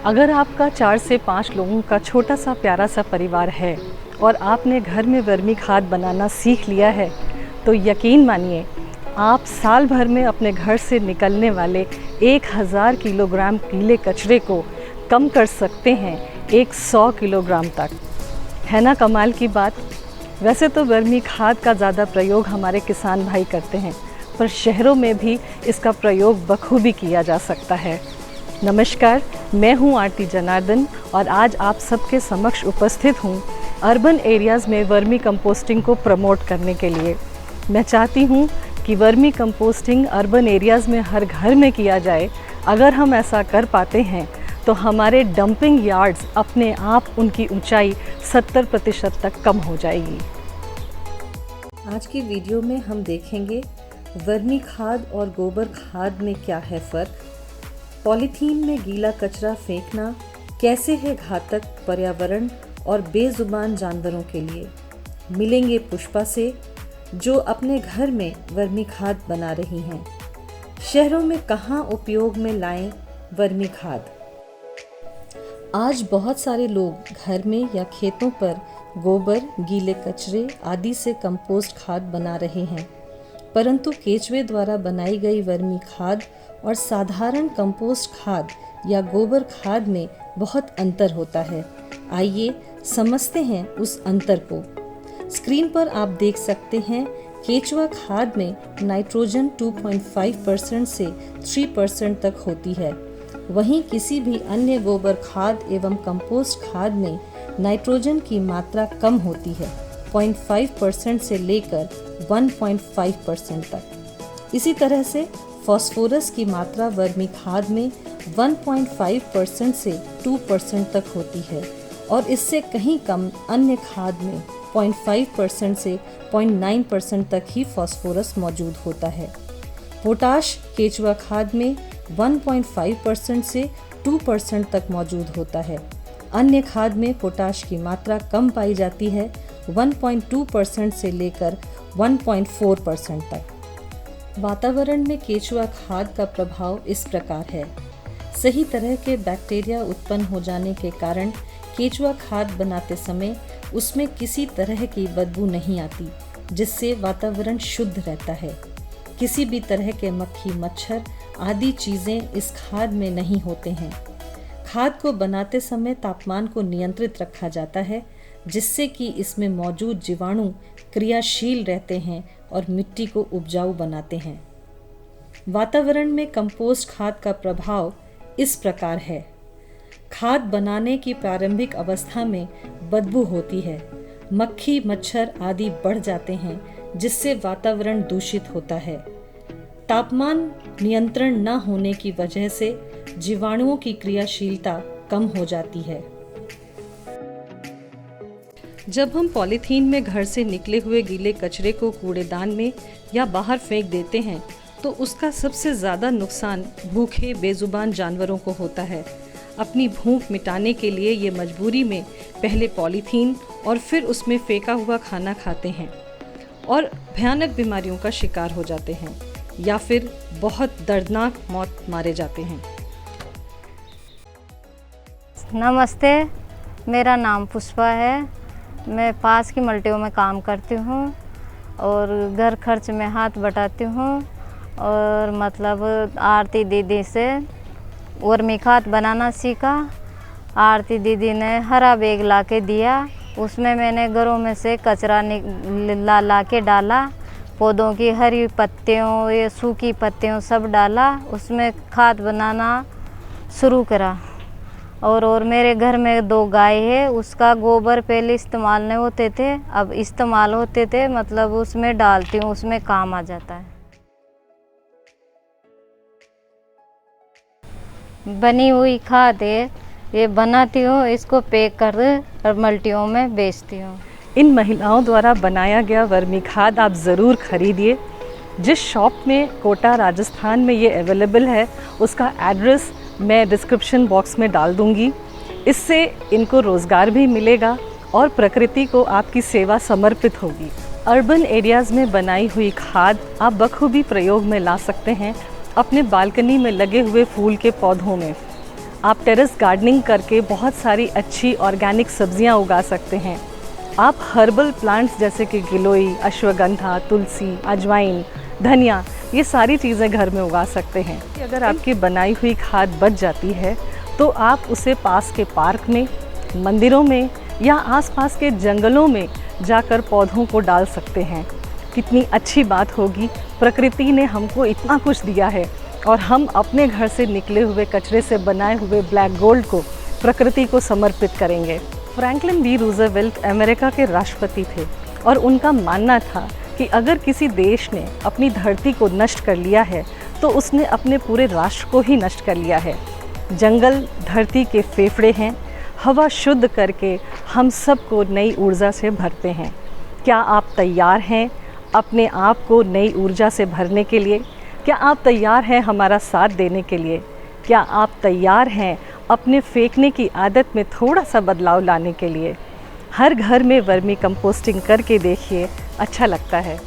अगर आपका 4 से 5 लोगों का छोटा सा प्यारा सा परिवार है और आपने घर में वर्मी खाद बनाना सीख लिया है, तो यकीन मानिए आप साल भर में अपने घर से निकलने वाले 1000 किलोग्राम गीले कचरे को कम कर सकते हैं 100 किलोग्राम तक। है ना कमाल की बात। वैसे तो वर्मी खाद का ज़्यादा प्रयोग हमारे किसान भाई करते हैं, पर शहरों में भी इसका प्रयोग बखूबी किया जा सकता है। नमस्कार, मैं हूं आरती जनार्दन और आज आप सबके समक्ष उपस्थित हूं अर्बन एरियाज़ में वर्मी कंपोस्टिंग को प्रमोट करने के लिए। मैं चाहती हूं कि वर्मी कंपोस्टिंग अर्बन एरियाज़ में हर घर में किया जाए। अगर हम ऐसा कर पाते हैं तो हमारे डंपिंग यार्ड्स अपने आप उनकी ऊंचाई 70% तक कम हो जाएगी। आज की वीडियो में हम देखेंगे वर्मी खाद और गोबर खाद में क्या है फ़र्क, पॉलीथीन में गीला कचरा फेंकना कैसे है घातक पर्यावरण और बेजुबान जानवरों के लिए। मिलेंगे पुष्पा से जो अपने घर में वर्मी खाद बना रही हैं। शहरों में कहाँ उपयोग में लाएं वर्मी खाद। आज बहुत सारे लोग घर में या खेतों पर गोबर, गीले कचरे आदि से कंपोस्ट खाद बना रहे हैं, परंतु केंचुए द्वारा बनाई गई वर्मी खाद और साधारण कंपोस्ट खाद या गोबर खाद में बहुत अंतर होता है। आइए समझते हैं उस अंतर को। स्क्रीन पर आप देख सकते हैं केंचुआ खाद में नाइट्रोजन 2.5% से 3% तक होती है। वहीं किसी भी अन्य गोबर खाद एवं कंपोस्ट खाद में नाइट्रोजन की मात्रा कम होती है, 0.5% से लेकर 1.5% तक। इसी तरह से फास्फोरस की मात्रा वर्मी खाद में 1.5% से 2% तक होती है और इससे कहीं कम अन्य खाद में 0.5% से 0.9% तक ही फास्फोरस मौजूद होता है। पोटाश केंचुआ खाद में 1.5% से 2% तक मौजूद होता है। अन्य खाद में पोटाश की मात्रा कम पाई जाती है, 1.2% से लेकर 1.4% तक। वातावरण में केंचुआ खाद का प्रभाव इस प्रकार है। सही तरह के बैक्टीरिया उत्पन्न हो जाने के कारण केंचुआ खाद बनाते समय उसमें किसी तरह की बदबू नहीं आती, जिससे वातावरण शुद्ध रहता है। किसी भी तरह के मक्खी, मच्छर आदि चीज़ें इस खाद में नहीं होते हैं। खाद को बनाते समय तापमान को नियंत्रित रखा जाता है, जिससे कि इसमें मौजूद जीवाणु क्रियाशील रहते हैं और मिट्टी को उपजाऊ बनाते हैं। वातावरण में कंपोस्ट खाद का प्रभाव इस प्रकार है। खाद बनाने की प्रारंभिक अवस्था में बदबू होती है, मक्खी, मच्छर आदि बढ़ जाते हैं, जिससे वातावरण दूषित होता है। तापमान नियंत्रण न होने की वजह से जीवाणुओं की क्रियाशीलता कम हो जाती है। जब हम पॉलीथीन में घर से निकले हुए गीले कचरे को कूड़ेदान में या बाहर फेंक देते हैं, तो उसका सबसे ज़्यादा नुकसान भूखे बेजुबान जानवरों को होता है। अपनी भूख मिटाने के लिए ये मजबूरी में पहले पॉलीथीन और फिर उसमें फेंका हुआ खाना खाते हैं और भयानक बीमारियों का शिकार हो जाते हैं या फिर बहुत दर्दनाक मौत मारे जाते हैं। नमस्ते, मेरा नाम पुष्पा है। मैं पास की मल्टियों में काम करती हूँ और घर खर्च में हाथ बटाती हूँ और मतलब आरती दीदी से वर्मी खाद बनाना सीखा। आरती दीदी ने हरा बैग ला के दिया, उसमें मैंने घरों में से कचरा ला के डाला, पौधों की हरी पत्तियों, ये सूखी पत्तियों सब डाला, उसमें खाद बनाना शुरू करा। और मेरे घर में 2 गाय है, उसका गोबर पहले इस्तेमाल नहीं होते थे, अब इस्तेमाल होते थे, मतलब उसमें डालती हूँ, उसमें काम आ जाता है। बनी हुई खाद है, ये बनाती हूँ, इसको पैक कर मल्टियों में बेचती हूँ। इन महिलाओं द्वारा बनाया गया वर्मी खाद आप ज़रूर खरीदिए। जिस शॉप में कोटा राजस्थान में ये अवेलेबल है, उसका एड्रेस मैं डिस्क्रिप्शन बॉक्स में डाल दूँगी। इससे इनको रोज़गार भी मिलेगा और प्रकृति को आपकी सेवा समर्पित होगी। अर्बन एरियाज़ में बनाई हुई खाद आप बखूबी प्रयोग में ला सकते हैं अपने बालकनी में लगे हुए फूल के पौधों में। आप टेरेस गार्डनिंग करके बहुत सारी अच्छी ऑर्गेनिक सब्जियां उगा सकते हैं। आप हर्बल प्लांट्स जैसे कि गिलोई, अश्वगंधा, तुलसी, अजवाइन, धनिया, ये सारी चीज़ें घर में उगा सकते हैं। अगर आपकी बनाई हुई खाद बच जाती है तो आप उसे पास के पार्क में, मंदिरों में या आसपास के जंगलों में जाकर पौधों को डाल सकते हैं। कितनी अच्छी बात होगी, प्रकृति ने हमको इतना कुछ दिया है और हम अपने घर से निकले हुए कचरे से बनाए हुए ब्लैक गोल्ड को प्रकृति को समर्पित करेंगे। फ्रैंकलिन डी रूजवेल्ट अमेरिका के राष्ट्रपति थे और उनका मानना था कि अगर किसी देश ने अपनी धरती को नष्ट कर लिया है तो उसने अपने पूरे राष्ट्र को ही नष्ट कर लिया है। जंगल धरती के फेफड़े हैं, हवा शुद्ध करके हम सबको नई ऊर्जा से भरते हैं। क्या आप तैयार हैं अपने आप को नई ऊर्जा से भरने के लिए? क्या आप तैयार हैं हमारा साथ देने के लिए? क्या आप तैयार हैं अपने फेंकने की आदत में थोड़ा सा बदलाव लाने के लिए? हर घर में वर्मी कंपोस्टिंग करके देखिए, अच्छा लगता है।